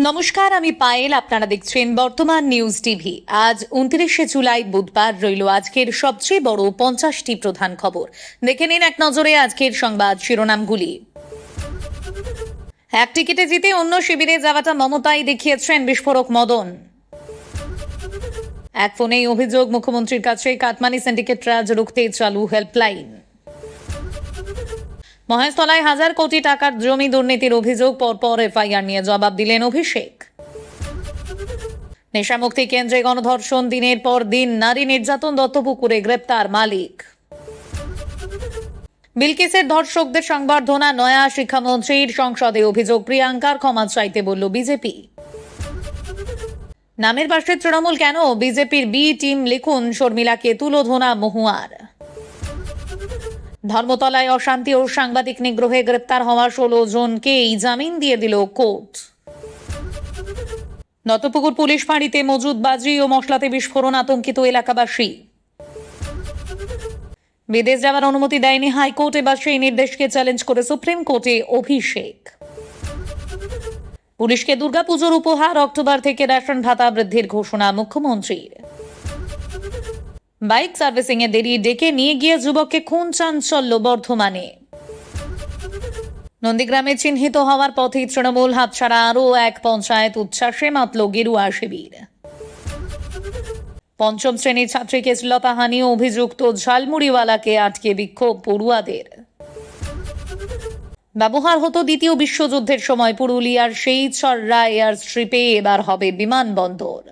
নমস্কার, আমি পায়েল। আপনারা দেখছেন বর্তমান নিউজ টিভি। আজ 29শে জুলাই বুধবার রইল আজকের সবচেয়ে বড় 50টি প্রধান খবর। দেখে নিন এক নজরে আজকের সংবাদ শিরোনামগুলি। এক টিকিটে জিতে অন্য শিবিরে যাওয়াটা মমতাই দেখিয়েছেন বিস্ফোরক মদন। এক ফোনেই অভিযোগ মুখ্যমন্ত্রীর কাছে কাটমানি সিন্ডিকেট রাজ রুখতে চালু হেল্পলাইন। মহেশতলায় 1000 কোটি টাকার জমি দুর্নীতির অভিযোগ, পরপর এফআইআর নিয়ে জবাব দিলেন অভিষেক। নেশামুক্তি কেন্দ্রে গণধর্ষণ, দিনের পর দিন নারী নির্যাতন, দত্তপুকুরে গ্রেপ্তার মালিক। বিলকিসের ধর্ষকদের সংবর্ধনা, নয়া শিক্ষামন্ত্রীর সংসদে অভিযোগ, প্রিয়াঙ্কার ক্ষমা চাইতে বলল বিজেপি। নামের পাশে তৃণমূল কেন, বিজেপির বি টিম লিখুন, শর্মিলাকে তুলোধনা মহুয়ার। ধর্মতলায় অশান্তি ও সাংবাদিক নিগ্রহে গ্রেপ্তার হওয়া 16 জনকেই জামিন দিয়ে দিল কোর্ট। দত্তপুকুর পুলিশ ফাঁড়িতে মজুদ বাজি ও মশলাতে বিস্ফোরণ, আতঙ্কিত এলাকাবাসী। বিদেশ যাওয়ার অনুমতি দেয়নি হাইকোর্ট, এবার সেই নির্দেশকে চ্যালেঞ্জ করে সুপ্রিম কোর্টে অভিষেক। পুলিশকে দুর্গাপুজোর উপহার, অক্টোবর থেকে রেশন ভাতা বৃদ্ধির ঘোষণা মুখ্যমন্ত্রীর। বাইক সার্ভিসিং এ দেরি, ডেকে নিয়ে গিয়ে যুবককে খুন, চাঞ্চল্য বর্ধমানে। নন্দীগ্রামে চিহ্নিত হওয়ার পথে তৃণমূল হাতছাড়া আরও এক পঞ্চায়েত, উচ্ছ্বাসে মাতল গেরুয়া শিবির। পঞ্চম শ্রেণীর ছাত্রীকে শ্লীলতাহানি, অভিযুক্ত ঝালমুড়িওয়ালাকে আটকে বিক্ষোভ পড়ুয়াদের। ব্যবহার হতো দ্বিতীয় বিশ্বযুদ্ধের সময় পুরুলিয়ার সেই ছড়রা এয়ার স্ট্রিপে এবার হবে বিমানবন্দর।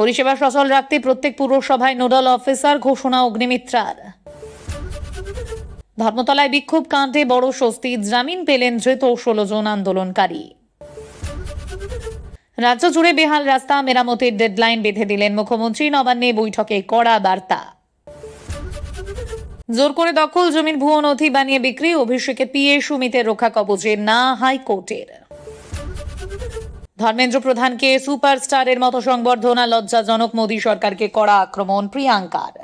পরিষেবা সচল রাখতে প্রত্যেক পুরসভায় নোডাল অফিসার, ঘোষণা অগ্নিমিত্রার। ধর্মতলায় বিক্ষোভ কাণ্ডে বড় স্বস্তি, জামিন পেলেন ধৃত 16 জন আন্দোলনকারী। রাজ্য জুড়ে বেহাল রাস্তা মেরামতের ডেডলাইন বেঁধে দিলেন মুখ্যমন্ত্রী, নবান্নে বৈঠকে কড়া বার্তা। জোর করে দখল, জমির ভুয়ো নথি বানিয়ে বিক্রি, অভিষেকের পিএ সুমিতের রক্ষা কবচে না হাইকোর্টের। ধর্মেন্দ্র প্রধানকে সুপারস্টারের মতো সংবর্ধনা, লজ্জাজনক, মোদী সরকারকে কড়া আক্রমণ প্রিয়াঙ্কার।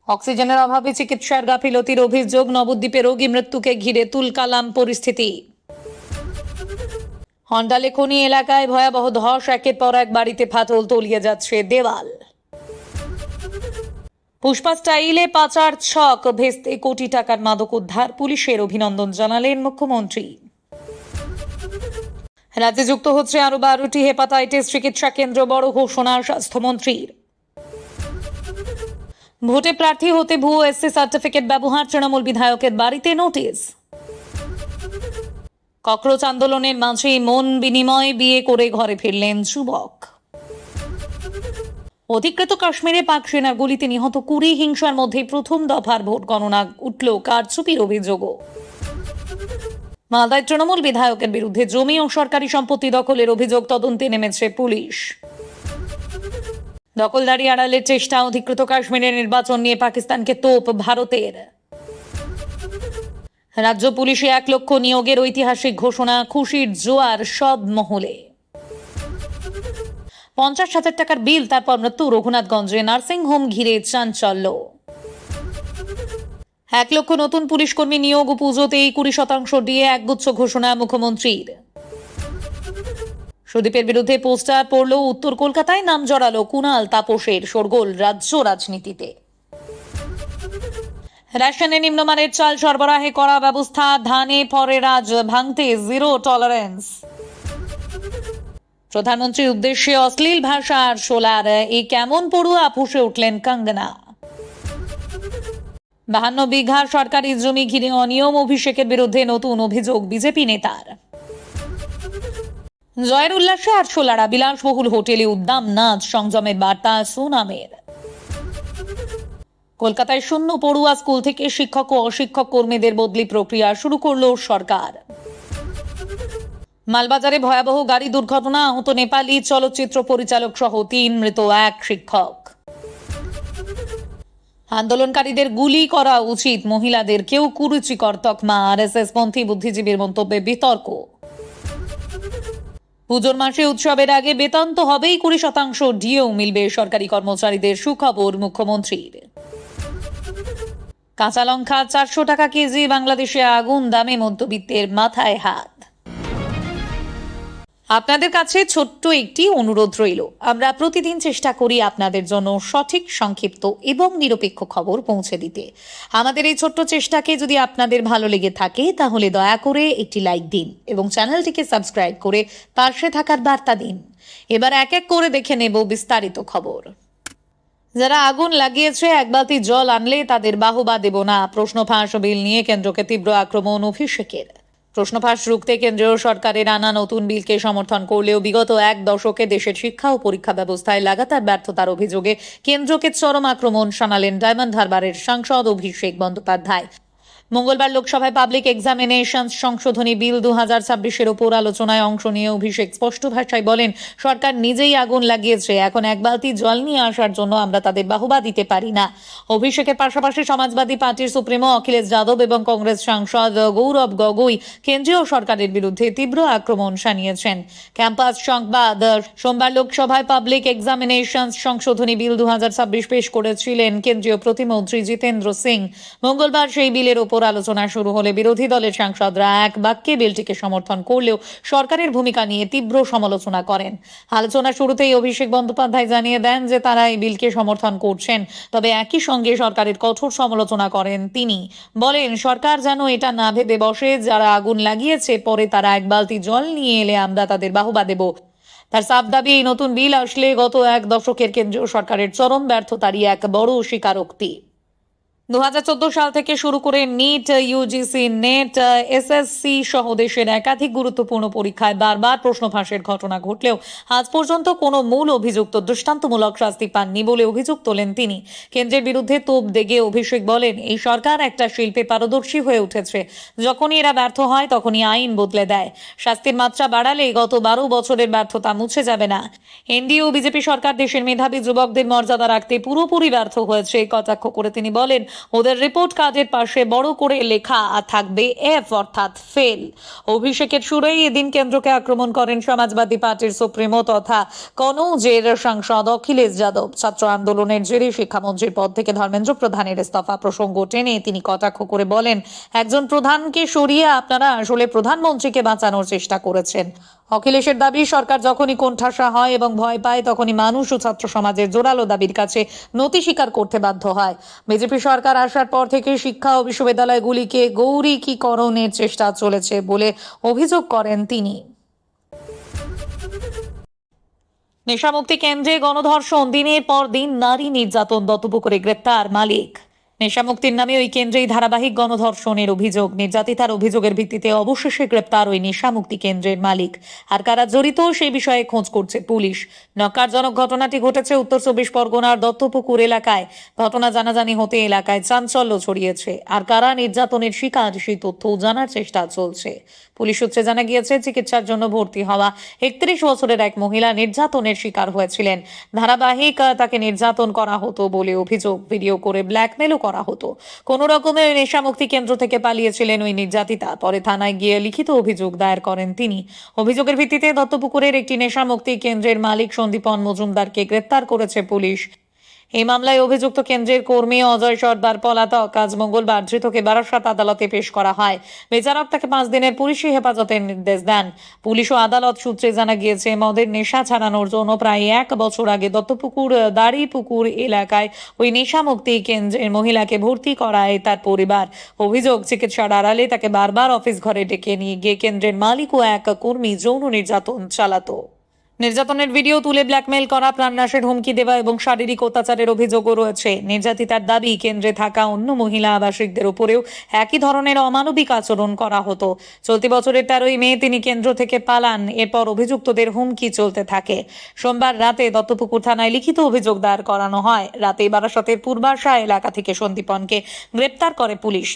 অক্সিজেনের অভাবে চিকিৎসার গাফিলতির অভিযোগ, নবদ্বীপে রোগী মৃত্যুকে ঘিরে তুলকালাম পরিস্থিতি। হন্ডালে খনি এলাকায় ভয়াবহ ধস, একের পর এক বাড়িতে ফাটল, তলিয়ে যাচ্ছে দেওয়াল। পুষ্পা স্টাইলে পাচার ছক ভেস্তে কোটি টাকার মাদক উদ্ধার, পুলিশের অভিনন্দন জানালেন মুখ্যমন্ত্রী। রাজ্যে যুক্ত হচ্ছে আরো 12টি হেপাটাইটিস চিকিৎসা কেন্দ্র, বড় ঘোষণা স্বাস্থ্যমন্ত্রীর। ভোটে প্রার্থী হতে ভুয়ো এসসি সার্টিফিকেট ব্যবহার, তৃণমূল বিধায়কের বাড়িতে নোটিশ। ককরোচ আন্দোলনের মাঝে মন বিনিময় বিয়ে করে ঘরে ফিরলেন যুবক। অধিকৃত কাশ্মীরে পাক সেনার গুলিতে নিহত 20, হিংসার মধ্যে প্রথম দফার ভোট গণনা, উঠল কারচুপির অভিযোগও। মালদায় তৃণমূল বিধায়কের বিরুদ্ধে জমি ও সরকারি সম্পত্তি দখলের অভিযোগ, তদন্তে নেমেছে পুলিশ। দখলদারি আড়ালের চেষ্টা, অধিকৃত কাশ্মীরের নির্বাচন নিয়ে পাকিস্তানকে তোপ ভারতের। রাজ্য পুলিশে 1 লক্ষ নিয়োগের ঐতিহাসিক ঘোষণা, খুশির জোয়ার সব মহলে। 50,000 টাকার বিল, তারপর মৃত্যু, রঘুনাথগঞ্জে নার্সিংহোম ঘিরে চাঞ্চল্য। 1 লক্ষ নতুন পুলিশ কর্মী নিয়োগ, পুজোতেই 20% দিয়ে একগুচ্ছ ঘোষণা মুখ্যমন্ত্রীর। সুদীপের বিরুদ্ধে পোস্টার পড়ল, উত্তর কলকাতায় নাম জড়ালো কুণাল তাপসের, শোরগোল রাজ্য রাজনীতিতে। রেশনে নিম্নমানের চাল সরবরাহে করা ব্যবস্থা, ধানে ফরের রাজ ভাঙতে জিরো টলারেন্স। প্রধানমন্ত্রীর উদ্দেশ্যে অশ্লীল ভাষার শোলার, এই কেমন পড়ুয়া, ফুঁসে উঠলেন কঙ্গনা। 52 বিঘার সরকারি জমি ঘিরে অনিয়ম, অভিষেকের বিরুদ্ধে নতুন অভিযোগ বিজেপি নেতার। জয়ের উল্লাসে আরশোলারা, বিলাসবহুল হোটেলে উদ্দাম নাচ, সংযমের বার্তা সুনামের। কলকাতায় শূন্য পড়ুয়া স্কুল থেকে শিক্ষক ও অশিক্ষক কর্মীদের বদলি প্রক্রিয়া শুরু করল সরকার। মালবাজারে ভয়াবহ গাড়ি দুর্ঘটনা, আহত নেপালি চলচ্চিত্র পরিচালক সহ 3, মৃত 1 শিক্ষক। আন্দোলনকারীদের গুলি করা উচিত, মহিলাদের কেউ কুরুচিকর তকমা, আরএসএস পন্থী বুদ্ধিজীবীর মন্তব্যে বিতর্ক। পুজোর মাসে উৎসবের আগে বেতন তো হবেই, 20% ডিএও মিলবে সরকারি কর্মচারীদের, সুখবর মুখ্যমন্ত্রীর। কাঁচা লঙ্কা 400 টাকা কেজি, বাংলাদেশে আগুন দামে মধ্যবিত্তের মাথায় হাত। আপনাদের কাছে ছোট্ট একটি অনুরোধ রইল, আমরা প্রতিদিন চেষ্টা করি আপনাদের জন্য সঠিক, সংক্ষিপ্ত এবং নিরপেক্ষ খবর পৌঁছে দিতে। আমাদের এই ছোট্ট চেষ্টাকে যদি আপনাদের ভালো লেগে থাকে তাহলে দয়া করে একটি লাইক দিন এবং চ্যানেলটিকে সাবস্ক্রাইব করে পাশে থাকার বার্তা দিন। এবার এক এক করে দেখে নেব বিস্তারিত খবর। যারা আগুন লাগিয়েছে এক বালতি জল আনলে তাদের বাহবা দেব না, প্রশ্ন ফাঁস বিল নিয়ে কেন্দ্রকে তীব্র আক্রমণ অভিষেকের। প্রশ্ন ফাঁস রুখতে কেন্দ্রীয় সরকারের আনা নতুন বিলকে সমর্থন করলেও বিগত এক দশকে দেশের শিক্ষা ও পরীক্ষা ব্যবস্থায় লাগাতার ব্যর্থতার অভিযোগে কেন্দ্রকে চরম আক্রমণ শানালেন ডায়মন্ড হারবারের সাংসদ অভিষেক বন্দ্যোপাধ্যায়। মঙ্গলবার লোকসভায় পাবলিক এক্সামিনেশন সংশোধনী বিল 2026-এর ওপর আলোচনায় অংশ নিয়ে অভিষেক স্পষ্ট ভাষায় বলেন, সরকার নিজেই আগুন লাগিয়েছে, এখন এক বালতি জল নিয়ে আসার জন্য আমরা তাদের বাহবা দিতে পারি না। অভিষেকের পাশাপাশি সমাজবাদী পার্টির সুপ্রিমো অখিলেশ যাদব এবং কংগ্রেস সাংসদ গৌরব গগৈ কেন্দ্রীয় সরকারের বিরুদ্ধে তীব্র আক্রমণ শানিয়েছেন। ক্যাম্পাস সংবাদ, সোমবার লোকসভায় পাবলিক এক্সামিনেশন সংশোধনী বিল 2026 পেশ করেছিলেন কেন্দ্রীয় প্রতিমন্ত্রী জিতেন্দ্র সিং। মঙ্গলবার সেই বিলের ওপর আলোচনা শুরু হলে বিরোধী দলের সাংসদরা এক বাক্যে বিলটিকে সমর্থন করলেও সরকারের ভূমিকা নিয়ে তীব্র সমালোচনা করেন। আলোচনা শুরুতেই অভিষেক বন্দ্যোপাধ্যায় জানিয়ে দেন যে তারা এই বিলকে সমর্থন করছেন, তবে একই সঙ্গে সরকারের কঠোর সমালোচনা করেন তিনি। বলেন, সরকার যেন এটা না ভেবে বসে যারা আগুন লাগিয়েছে পরে তারা এক বালতি জল নিয়ে এলে আমরা তাদের বাহবা দেব। তার সাফ দাবি, এই নতুন বিল আসলে গত এক দশকের কেন্দ্রীয় সরকারের চরম ব্যর্থতারই এক বড় স্বীকারোক্তি। 2014 সাল থেকে শুরু করে নিট, ইউজিসি, নেট, এসএসসি সহ দেশের একাধিক গুরুত্বপূর্ণ পরীক্ষায় বারবার প্রশ্ন ফাঁসের ঘটনা ঘটলেও আজ পর্যন্ত কোনো মূল অভিযুক্ত দৃষ্টান্তমূলক শাস্তি পাননি বলে অভিযোগ তোলেন তিনি। কেন্দ্রের বিরুদ্ধে তোপ দেগে অভিষেক বলেন, এই সরকার একটা শিল্পে পারদর্শী হয়ে উঠেছে, যখনই এরা ব্যর্থ হয় তখনই আইন বদলে দেয়। শাস্তির মাত্রা বাড়ালে গত 12 বছরের ব্যর্থতা মুছে যাবে না। এনডিএ ও বিজেপি সরকার দেশের মেধাবী যুবকদের মর্যাদা রাখতে পুরোপুরি ব্যর্থ হয়েছে কটাক্ষ করে তিনি বলেন, ওদের রিপোর্ট কার্ডের পাশে বড় করে লেখা থাকবে এফ অর্থাৎ ফেল। অভিষেকের সুরেই এদিন কেন্দ্রকে আক্রমণ করেন সমাজবাদী পার্টির সুপ্রিমো তথা কনৌজের সাংসদ অখিলেশ যাদব। ছাত্র আন্দোলনের জেরে শিক্ষামন্ত্রীর পদ থেকে ধর্মেন্দ্র প্রধানের ইস্তফা প্রসঙ্গ টেনে তিনি কটাক্ষ করে বলেন, একজন প্রধানকে সরিয়ে আপনারা আসলে প্রধানমন্ত্রীকে বাঁচানোর চেষ্টা করেছেন। অখিলেশের দাবি, সরকার যখনই কোণঠাসা হয় এবং ভয় পায় তখনই মানুষ ও ছাত্র সমাজের জোরালো দাবির কাছে নতি স্বীকার করতে বাধ্য হয়। বিজেপি সরকার আসার পর থেকে শিক্ষা ও বিশ্ববিদ্যালয়গুলিকে গৌরীকরণের চেষ্টা চলেছে বলে অভিযোগ করেন তিনি। নেশামুক্তি কেন্দ্রে গণধর্ষণ, দিনের পর দিন নারী নির্যাতন, দত্তপুকুরে গ্রেপ্তার মালিক। নেশামুক্তির নামে ওই কেন্দ্রেই ধারাবাহিক গণধর্ষণের অভিযোগ। নির্যাতিতার অভিযোগের ভিত্তিতে অবশেষে গ্রেপ্তার ওই নেশামুক্তি কেন্দ্রের মালিক। আর কারা জড়িত সেই বিষয়ে খোঁজ করছে পুলিশ। নক্কারজনক ঘটনাটি ঘটেছে উত্তর 24 পরগনার দত্তপুকুর এলাকায়। ঘটনা জানাজানি হতে এলাকায় চাঞ্চল্য ছড়িয়েছে। আর কারা নির্যাতনের শিকার সেই তথ্যও জানার চেষ্টা চলছে। পুলিশ সূত্রে জানা গিয়েছে, চিকিৎসার জন্য ভর্তি হওয়া 31 বছরের এক মহিলা নির্যাতনের শিকার হয়েছিলেন। ধারাবাহিক তাকে নির্যাতন করা হতো বলে অভিযোগ। ভিডিও করে ব্ল্যাকমেলও করা হতো। কোনো রকমের নেশামুক্তি কেন্দ্র থেকে পালিয়েছিলেন ওই নির্যাতিতা। পরে থানায় গিয়ে লিখিত অভিযোগ দায়ের করেন তিনি। অভিযোগের ভিত্তিতে দত্তপুকুরের একটি নেশামুক্তি কেন্দ্রের মালিক সন্দীপন মজুমদারকে গ্রেপ্তার করেছে পুলিশ। এই মামলায় অভিযুক্ত কেন্দ্রের কর্মী অজয় সর্দার পলাতক। আজ মঙ্গলবার ধৃতকে বারাসত আদালতে পেশ করা হয়। বিচারক তাকে 5 দিনের পুলিশি হেফাজতের নির্দেশ দেন। পুলিশ ও আদালত সূত্রে জানা গিয়েছে, মদের নেশা ছাড়ানোর জন্য প্রায় 1 বছর আগে দত্তপুকুর দাড়িপুকুর এলাকায় ওই নেশামুক্তি কেন্দ্রের মহিলাকে ভর্তি করায় তার পরিবার। অভিযোগ, চিকিৎসার আড়ালে তাকে বারবার অফিস ঘরে ডেকে নিয়ে গিয়ে কেন্দ্রের মালিক ও এক কর্মী যৌন নির্যাতন চালাতো। নির্যাতনের ভিডিও তুলে ব্ল্যাকমেল করা, প্রাণনাশের হুমকি দেওয়া এবং শারীরিক অত্যাচারের অভিযোগও রয়েছে। নির্যাতিতার দাবি, কেন্দ্রে থাকা অন্য মহিলা আবাসিকদের উপরেও একই ধরনের অমানবিক আচরণ করা হতো। চলতি বছরের 13ই মে তিনি কেন্দ্র থেকে পালান। এরপর অভিযুক্তদের হুমকি চলতে থাকে। সোমবার রাতে দত্তপুকুর থানায় লিখিত অভিযোগ দায়ের করানো হয়। রাতে বারাসতের পূর্বাশা এলাকা থেকে সন্দীপনকে গ্রেপ্তার করে পুলিশ।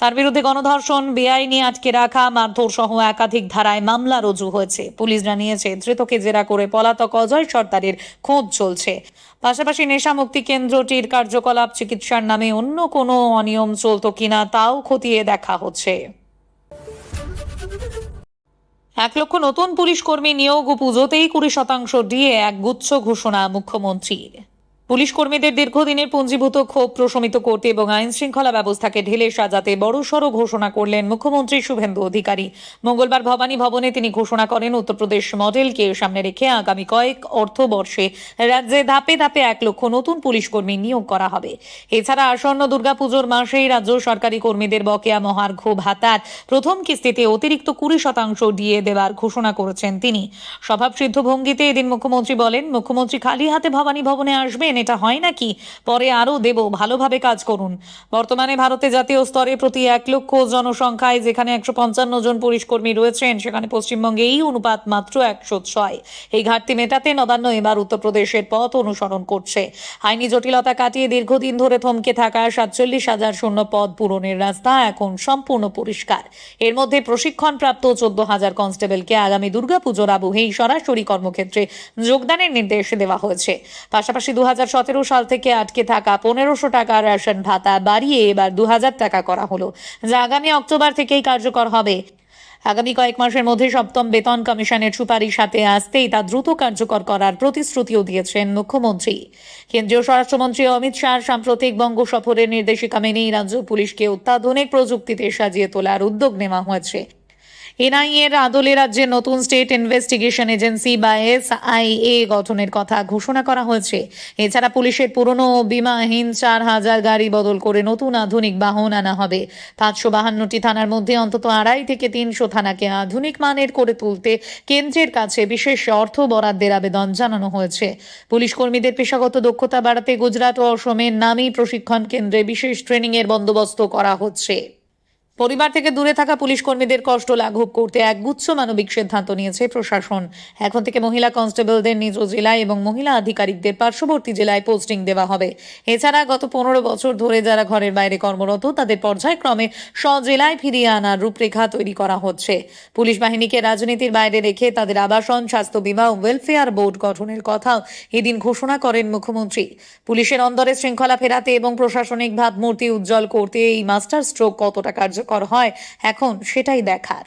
তার বিরুদ্ধে গণধর্ষণ, বেআইনি আটকে রাখা, মারধর সহ একাধিক ধারায় মামলা রুজু হয়েছে। পুলিশ জানিয়েছে, ধৃতকে জেরা করে পলাতক অজয় সর্দারের খোঁজ চলছে। পাশাপাশি নেশামুক্তি কেন্দ্রটির কার্যকলাপ, চিকিৎসার নামে অন্য কোনো অনিয়ম চলত কিনা তাও খতিয়ে দেখা হচ্ছে। 1 লক্ষ নতুন পুলিশ কর্মী নিয়োগ ও পুজোতেই 20% ডিএ, এক গুচ্ছ ঘোষণা মুখ্যমন্ত্রীর। পুলিশ কর্মীদের দীর্ঘদিনের পুঞ্জীভূত ক্ষোভ প্রশমিত করতে এবং আইন শৃঙ্খলা ব্যবস্থাকে ঢেলে সাজাতে বড়সড় ঘোষণা করলেন মুখ্যমন্ত্রী শুভেন্দু অধিকারী। মঙ্গলবার ভবানী ভবনে তিনি ঘোষণা করেন, উত্তরপ্রদেশ মডেলকে সামনে রেখে আগামী কয়েক অর্থবর্ষে রাজ্যে ধাপে ধাপে 1 লক্ষ নতুন পুলিশ কর্মী নিয়োগ করা হবে। এছাড়া আসন্ন দুর্গাপুজোর মাসেই রাজ্য সরকারি কর্মীদের বকেয়া মহার্ঘ ভাতার প্রথম কিস্তিতে অতিরিক্ত 20% দিয়ে দেওয়ার ঘোষণা করেছেন তিনি। স্বভাবসিদ্ধ ভঙ্গিতে এদিন মুখ্যমন্ত্রী বলেন, মুখ্যমন্ত্রী খালি হাতে ভবানী ভবনে আসবেন, এটা হয় নাকি? পরে আরো দেব, ভালোভাবে কাজ করুন। বর্তমানে ভারতে জাতীয় স্তরে প্রতি 1 লক্ষ জনসংখ্যায় যেখানে 155 জন পুলিশ কর্মী রয়েছেন, সেখানে পশ্চিমবঙ্গে এই অনুপাত মাত্র 106। এই ঘাটতি মেটাতে নবান্ন এবার উত্তরপ্রদেশের পথ অনুসরণ করছে। আইনি জটিলতা কাটিয়ে দীর্ঘদিন ধরে থমকে থাকা 47,000 শূন্য পদ পূরণের রাস্তা এখন সম্পূর্ণ পরিষ্কার। এর মধ্যে প্রশিক্ষণপ্রাপ্ত 14,000 কনস্টেবলকে আগামী দুর্গাপুজোর আবহেই সরাসরি কর্মক্ষেত্রে যোগদানের নির্দেশ দেওয়া হয়েছে। পাশাপাশি 2017 সাল থেকে আটকে থাকা 1500 টাকার রেশন ভাতা বাড়িয়ে এবার 2,000 টাকা করা হলো, যা আগামী অক্টোবর থেকেই কার্যকর হবে। আগামী কয়েক মাসের মধ্যে 7ম বেতন কমিশনের সুপারিশ হাতে আসতেই তা দ্রুত কার্যকর করার প্রতিশ্রুতিও দিয়েছেন মুখ্যমন্ত্রী। কেন্দ্রীয় স্বরাষ্ট্রমন্ত্রী অমিত শাহ সাম্প্রতিক বঙ্গ সফরের নির্দেশিকা মেনেই রাজ্য পুলিশকে অত্যাধুনিক প্রযুক্তিতে সাজিয়ে তোলার উদ্যোগ নেওয়া হয়েছে। এনআইএ এর আদলে রাজ্যের নতুন স্টেট ইনভেস্টিগেশন এজেন্সি বা SIA গঠনের কথা ঘোষণা করা হয়েছে। এছাড়া পুলিশের পুরনো বিমাহীন 4,000 গাড়ি বদল করে নতুন আধুনিক বাহন আনা হবে। 552টি থানার মধ্যে অন্তত 250 থেকে 300 থানাকে আধুনিক মানের করে তুলতে কেন্দ্রের কাছে বিশেষ অর্থ বরাদ্দের আবেদন জানানো হয়েছে। পুলিশ কর্মীদের পেশাগত দক্ষতা বাড়াতে গুজরাট ও অসমের নামী প্রশিক্ষণ কেন্দ্রে বিশেষ ট্রেনিং এর বন্দোবস্ত করা হচ্ছে। পরিবার থেকে দূরে থাকা পুলিশ কর্মীদের কষ্ট লাঘব করতে একগুচ্ছ মানবিক সিদ্ধান্ত নিয়েছে প্রশাসন। এখন থেকে মহিলা কনস্টেবলদের নিজ জেলায় এবং মহিলা আধিকারিকদের পার্শ্ববর্তী জেলায় পোস্টিং দেওয়া হবে। এছাড়া গত 15 বছর ধরে যারা ঘরের বাইরে কর্মরত, তাদের পর্যায়ক্রমে স্ব-জেলায় ফিরিয়ে আনার রূপরেখা তৈরি করা হচ্ছে। পুলিশ বাহিনীকে রাজনীতির বাইরে রেখে তাদের আবাসন, স্বাস্থ্য বিমা ও ওয়েলফেয়ার বোর্ড গঠনের কথাও এদিন ঘোষণা করেন মুখ্যমন্ত্রী। পুলিশের অন্দরে শৃঙ্খলা ফেরাতে এবং প্রশাসনিক ভাবমূর্তি উজ্জ্বল করতে এই মাস্টার স্ট্রোক কতটা কার্যকর হয় এখন সেটাই দেখার।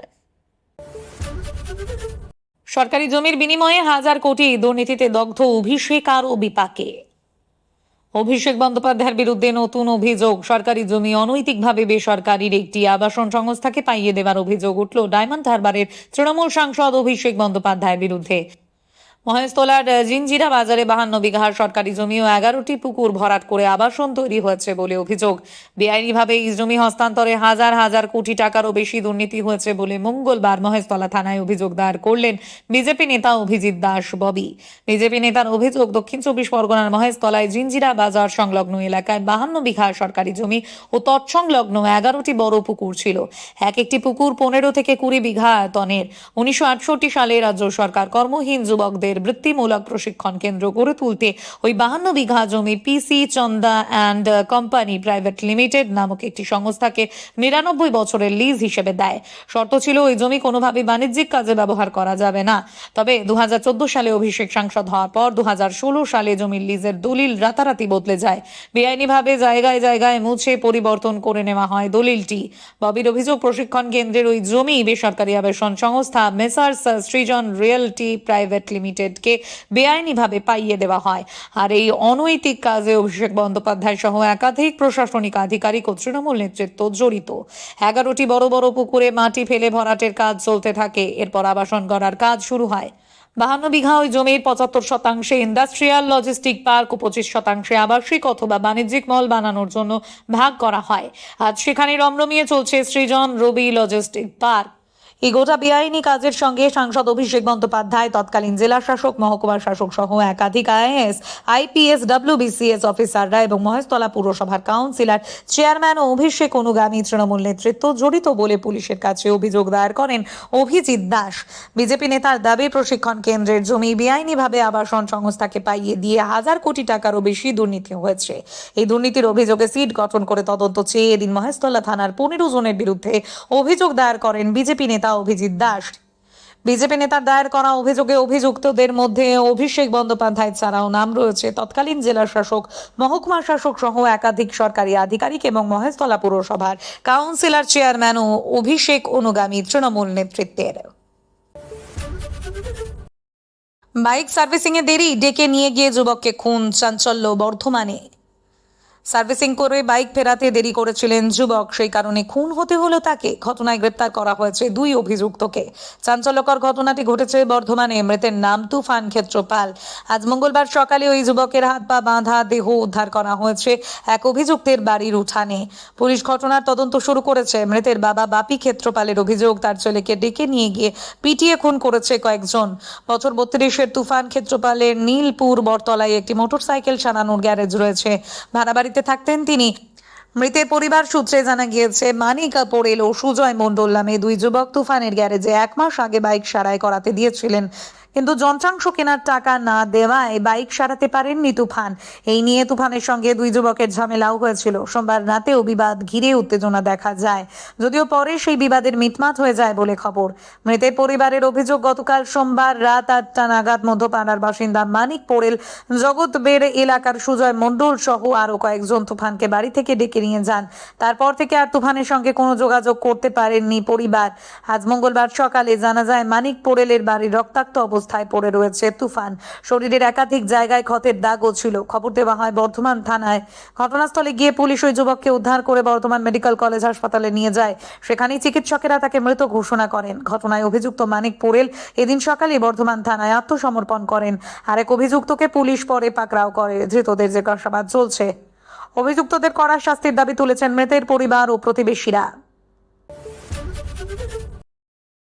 সরকারি জমির বিনিময়ে 1,000 কোটি দুর্নীতিতে দগ্ধ অভিষেক আরও বিপাকে। অভিষেক বন্দ্যোপাধ্যায়ের বিরুদ্ধে নতুন অভিযোগ। সরকারি জমি অনৈতিকভাবে বেসরকারির একটি আবাসন সংস্থাকে পাইয়ে দেওয়ার অভিযোগ উঠল ডায়মন্ড হারবারের তৃণমূল সাংসদ অভিষেক বন্দ্যোপাধ্যায়ের বিরুদ্ধে। মহেশতলার জিঞ্জিরা বাজারে 52 বিঘা সরকারি জমি ও 11টি পুকুর ভরাট করে আবাসন তৈরি হয়েছে বলে অভিযোগ। বেআইনিভাবে এই জমি হস্তান্তরে হাজার হাজার কোটি টাকারও বেশি দুর্নীতি হয়েছে বলে মঙ্গলবার মহেশতলা থানায় অভিযোগ দায়ের করলেন বিজেপি নেতা অভিজিৎ দাস ববি। বিজেপি নেতার অভিযোগ, দক্ষিণ 24 পরগনার মহেশতলায় জিঞ্জিরা বাজার সংলগ্ন এলাকায় 52 বিঘা সরকারি জমি ও তৎসংলগ্ন 11টি বড় পুকুর ছিল। এক একটি পুকুর 15 থেকে 20 বিঘা আয়তনের। 1968 সালে রাজ্য সরকার কর্মহীন যুবকদের বৃত্তিমূলক প্রশিক্ষণ কেন্দ্র গড়ে তুলতে ওই 52 বিঘা জমি পিসি চন্দা অ্যান্ড কোম্পানি প্রাইভেট লিমিটেড নামক একটি সংস্থাকে 99 বছরের লিজ হিসেবে দেয়। শর্ত ছিল ওই জমি কোনোভাবে বাণিজ্যিক কাজে ব্যবহার করা যাবে না। তবে 2014 সালে অভিষেক সাংসদ হওয়ার পর 2016 সালে জমির লিজের দলিল রাতারাতি বদলে যায়। বেআইনিভাবে জায়গায় জায়গায় মুছে পরিবর্তন করে নেওয়া হয় দলিলটি। ববির অভিযোগ, প্রশিক্ষণ কেন্দ্রের ওই জমি বেসরকারি আবাসন সংস্থা মেসার্স সৃজন রিয়েলটি প্রাইভেট লিমিটেডকে বেআইনিভাবে পাইয়ে দেওয়া হয়। আর এই অনৈতিক কাজে অভিষেক বন্দ্যোপাধ্যায় সহ একাধিক প্রশাসনিক আধিকারিক ও তৃণমূল নেতৃত্ব জড়িত। 11টি বড় বড় পুকুরে মাটি ফেলে ভরাটের কাজ চলতে থাকে। এরপর আবাসন গড়ার কাজ শুরু হয়। 52 বিঘা ওই জমির 75% ইন্ডাস্ট্রিয়াল লজিস্টিক পার্ক ও 25% আবাসিক অথবা বাণিজ্যিক মল বানানোর জন্য ভাগ করা হয়। আজ সেখানে রমরমিয়ে চলছে সৃজন রবি লজিস্টিক পার্ক। এই গোটা বেআইনি কাজের সঙ্গে সাংসদ অভিষেক বন্দ্যোপাধ্যায়, তৎকালীন জেলা শাসক, মহকুমা শাসক সহ একাধিক IAS, IPS, WBCS অফিসাররা এবং মহেশতলা পুরসভার কাউন্সিলর, চেয়ারম্যান ও অভিষেক অনুগামী তৃণমূল নেতৃত্ব জড়িত বলে পুলিশের কাছে অভিযোগ দায়ের করেন অভিজিৎ দাস। বিজেপি নেতার দাবি, প্রশিক্ষণ কেন্দ্রের জমি বেআইনিভাবে আবাসন সংস্থাকে পাইয়ে দিয়ে 1,000 কোটি টাকারও বেশি দুর্নীতি হয়েছে। এই দুর্নীতির অভিযোগে সিট গঠন করে তদন্ত চেয়ে এদিন মহেশতলা থানার 15 জনের বিরুদ্ধে অভিযোগ দায়ের করেন বিজেপি নেতা অভিজিৎ দাস। বিজেপি নেতার দায়ের করা অভিযোগে অভিযুক্তদের মধ্যে অভিষেক বন্দ্যোপাধ্যায় ছাড়াও নাম রয়েছে তৎকালীন জেলা শাসক, মহকুমা শাসক সহ একাধিক সরকারি আধিকারিক এবং মহেশতলা পুরসভার কাউন্সিলর, চেয়ারম্যান ও অভিষেক অনুগামী তৃণমূল নেতৃত্বের। বাইক সার্ভিসিংয়ে দেরি, ডেকে নিয়ে গিয়ে যুবককে খুন, চাঞ্চল্য বর্ধমানে। সার্ভিসিং করে বাইক ফেরাতে দেরি করেছিলেন যুবক, সেই কারণে খুন হতে হলো তাকে। ঘটনায় গ্রেপ্তার করা হয়েছে দুই অভিযুক্তকে। চাঞ্চল্যকর ঘটনাটি ঘটেছে বর্ধমানে। মৃতের নাম তুফান ক্ষেত্রপাল। আজ মঙ্গলবার সকালে ওই যুবকের হাত পা বাঁধা দেহ উদ্ধার করা হয়েছে এক অভিযুক্তের বাড়ির উঠানে। পুলিশ ঘটনার তদন্ত শুরু করেছে। মৃতের বাবা বাপি ক্ষেত্রপালের অভিযোগ, তার ছেলেকে ডেকে নিয়ে গিয়ে পিটিয়ে খুন করেছে কয়েকজন। বছর 32-এর তুফান ক্ষেত্রপালের নীলপুর বরতলায় একটি মোটরসাইকেল সারানোর গ্যারেজ রয়েছে। ভাড়া বাড়িতে থাকতেন তিনি। মৃতের পরিবার সূত্রে জানা গিয়েছে, মানিক পোড়েল ও সুজয় মণ্ডল নামে দুই যুবক তুফানের গ্যারেজে 1 মাস আগে বাইক সারাই করাতে দিয়েছিলেন, কিন্তু যন্ত্রাংশ কেনার টাকা না দেওয়ায় বাইক সারাতে পারেননি তুফান। এই নিয়ে তুফানের সঙ্গে দুই যুবকের ঝামেলাও হয়েছিল। সোমবার রাতেও বিবাদ ঘিরে উত্তেজনা দেখা যায়, যদিও পরে সেই বিবাদের মিটমাট হয়ে যায় বলে খবর। মৃতের পরিবারের অভিযোগ, গতকাল সোমবার রাত 8টা নাগাদ মধ্যপাড়ার বাসিন্দা মানিক পোড়েল, জগৎবেড় এলাকার সুজয় মণ্ডল সহ আরো কয়েকজন তুফানকে বাড়ি থেকে ডেকে নিয়ে যান। তারপর থেকে আর তুফানের সঙ্গে কোনো যোগাযোগ করতে পারেননি পরিবার। আজ মঙ্গলবার সকালে জানা যায়, মানিক পোড়েলের বাড়ির রক্তাক্ত অবস্থায় পড়ে রয়েছে তুফান। শরীরের একাধিক জায়গায় ক্ষতের দাগও ছিল। খবর দেওয়া হয় বর্ধমান থানায়। ঘটনাস্থলে গিয়ে পুলিশ ওই যুবককে উদ্ধার করে বর্ধমান মেডিকেল কলেজ হাসপাতালে নিয়ে যায়। সেখানেই চিকিৎসকেরা তাকে মৃত ঘোষণা করেন। ঘটনায় অভিযুক্ত মানিক পোড়েল এদিন সকালে বর্ধমান থানায় আত্মসমর্পণ করেন। আরেক অভিযুক্তকে পুলিশ পরে পাকড়াও করে। ধৃতদের জিজ্ঞাসাবাদ চলছে। অভিযুক্তদের কড়া শাস্তির দাবি তুলেছেন মৃতের পরিবার ও প্রতিবেশীরা।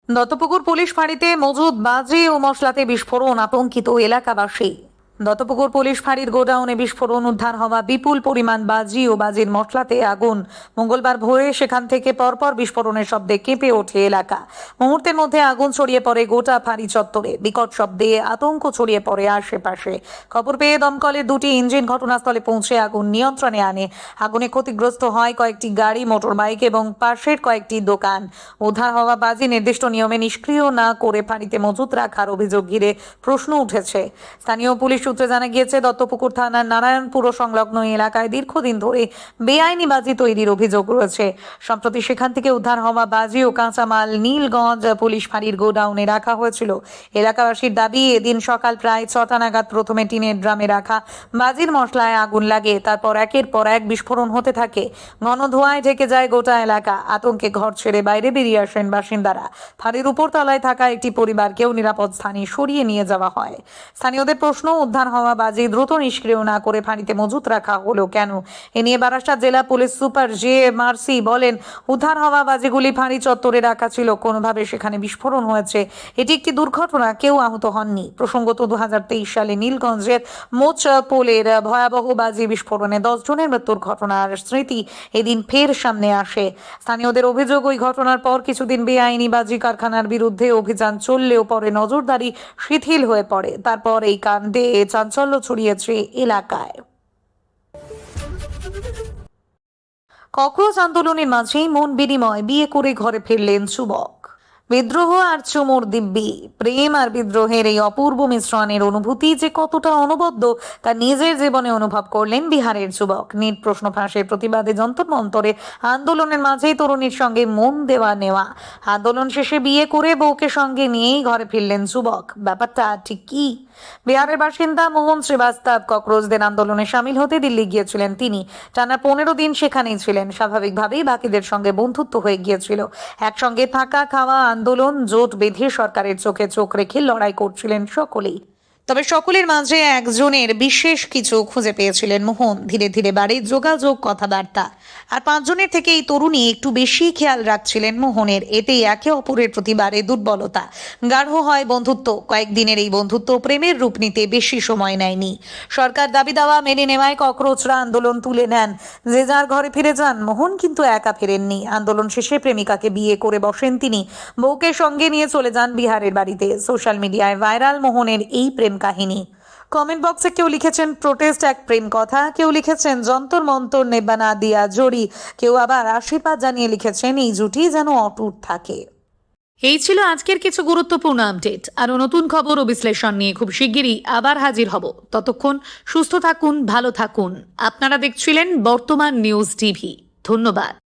দত্তপুকুর পুলিশ ফাঁড়িতে মজুদ বাজি ও মশলাতে বিস্ফোরণ, আতঙ্কিত এলাকাবাসী। দত্তপুকুর পুলিশ ফাঁড়ির গোডাউনে বিস্ফোরণ, উদ্ধার হওয়া বিপুল পরিমাণ বাজি ও বাজির মশলাতে আগুন। মঙ্গলবার ভোরে সেখান থেকে পরপর বিস্ফোরণের শব্দে কেঁপে ওঠে এলাকা। মুহূর্তের মধ্যে আগুন ছড়িয়ে পড়ে গোটা ফাঁড়ি চত্বরে। বিকট শব্দে আতঙ্ক ছড়িয়ে পড়ে আশেপাশে। খবর পেয়ে দমকলের 2টি ইঞ্জিন ঘটনাস্থলে পৌঁছে আগুন নিয়ন্ত্রণে আনে। আগুনে ক্ষতিগ্রস্ত হয় কয়েকটি গাড়ি, মোটরবাইক এবং পাশের কয়েকটি দোকান। উদ্ধার হওয়া বাজি নির্দিষ্ট নিয়মে নিষ্ক্রিয় না করে ফাঁড়িতে মজুত রাখার অভিযোগ ঘিরে প্রশ্ন উঠেছে। স্থানীয় পুলিশ সূত্রে জানা গিয়েছে, দত্তপুকুর থানার নারায়ণপুর সংলগ্ন এলাকায় দীর্ঘদিন ধরে বেআইনি বাজি তৈরির অভিযোগ রয়েছে। সম্প্রতি সেখান থেকে উদ্ধার হওয়া বাজি ও কাঁচামাল নীলগঞ্জ পুলিশ ফাঁড়ির গোডাউনে রাখা হয়েছিল। এলাকাবাসীর দাবি, এদিন সকাল প্রায় 6টা নাগাদ প্রথমে টিনের ড্রামে রাখা বাজির মশলায় আগুন লাগে। তারপর একের পর এক বিস্ফোরণ হতে থাকে। ঘন ধোঁয়ায় ঢেকে যায় গোটা এলাকা। আতঙ্কে ঘর ছেড়ে বাইরে বেরিয়ে আসেন বাসিন্দারা। ফাঁড়ির উপরতলায় থাকা একটি পরিবারকেও নিরাপদ স্থানে সরিয়ে নিয়ে যাওয়া হয়। স্থানীয়দের প্রশ্ন, উদ্ধার হওয়া বাজি দ্রুত নিষ্ক্রিয় না করে ফাঁড়িতে মজুত রাখা হলো কেন? এ নিয়ে বারাসাত জেলা পুলিশ সুপার JMRC বলেন, উদ্ধার হওয়া বাজিগুলি ফাঁড়ি চত্বরে রাখা ছিল, কোনোভাবে সেখানে বিস্ফোরণ হয়েছে। এটি একটি দুর্ঘটনা, কেউ আহত হননি। প্রসঙ্গত 2023 সালে নীলগঞ্জের মোচ পোলের ভয়াবহ বাজি বিস্ফোরণে 10 জনের মৃত্যুর ঘটনার স্মৃতি এদিন ফের সামনে আসে। স্থানীয়দের অভিযোগ, ওই ঘটনার পর কিছুদিন বেআইনি বাজি কারখানার বিরুদ্ধে অভিযান চললেও পরে নজরদারি শিথিল হয়ে পড়ে। তারপর এই কাণ্ডে চাঞ্চল্য ছড়িয়েছে এলাকায়। ককরোচ আন্দোলনের মাঝেই মন বিনিময়, বিয়ে করে ঘরে ফিরলেন যুবক। বিদ্রোহ আর চুমুর দিব্যি, প্রেম আর বিদ্রোহের এই অপূর্ব মিশ্রণের অনুভূতি যে কতটা অনবদ্য তা নিজের জীবনে অনুভব করলেন বিহারের যুবক। নিট প্রশ্ন ফাঁসের প্রতিবাদে যন্তর মন্তরে আন্দোলনের মাঝেই তরুণীর সঙ্গে মন দেওয়া নেওয়া। আন্দোলন শেষে বিয়ে করে বউকে সঙ্গে নিয়েই ঘরে ফিরলেন যুবক। ব্যাপারটা ঠিক কি? বিহারের বাসিন্দা মোহন শ্রীবাস্তব ককরোচদের আন্দোলনে সামিল হতে দিল্লি গিয়েছিলেন তিনি। টানা 15 দিন সেখানেই ছিলেন। স্বাভাবিকভাবেই বাকিদের সঙ্গে বন্ধুত্ব হয়ে গিয়েছিল। একসঙ্গে থাকা, খাওয়া, আন্দোলন, জোট বেঁধে সরকারের চোখে চোখ রেখে লড়াই করছিলেন সকলেই। তবে সকলের মাঝে একজনের বিশেষ কিছু খুঁজে পেয়েছিলেন মোহন। ধীরে ধীরে বাড়ে যোগাযোগ, কথাবার্তা। আর 5 জনের থেকে এই তরুণী একটু বেশি খেয়াল রাখছিলেন মোহনের। এতেই একে অপরের প্রতি বাড়ে দুর্বলতা, গাঢ় হয় বন্ধুত্ব। কয়েকদিনের এই বন্ধুত্ব প্রেমের রূপ নিতে বেশি সময় নেয়নি। সরকার দাবি দাওয়া মেনে নেওয়ায় ককরোচরা আন্দোলন তুলে নেন। যে যার ঘরে ফিরে যান। মোহন কিন্তু একা ফেরেননি। আন্দোলন শেষে প্রেমিকাকে বিয়ে করে বসেন তিনি। বউকে সঙ্গে নিয়ে চলে যান বিহারের বাড়িতে। সোশ্যাল মিডিয়ায় ভাইরাল মোহনের এই প্রেম কাহিনী। কমেন্ট বক্সে কেউ লিখেছেন প্রোটেস্ট এক প্রেম কথা, কেউ লিখেছেন যন্তর মন্তর নেবানা দিয়া জড়ি, কেউ আবার আশীর্বাদ জানিয়ে লিখেছেন এই জুটি যেন অটুট থাকে। এই ছিল আজকের কিছু গুরুত্বপূর্ণ আপডেট। আরও নতুন খবর ও বিশ্লেষণ নিয়ে খুব শিগগিরই আবার হাজির হব। ততক্ষণ সুস্থ থাকুন, ভালো থাকুন। আপনারা দেখছিলেন বর্তমান নিউজ টিভি। ধন্যবাদ।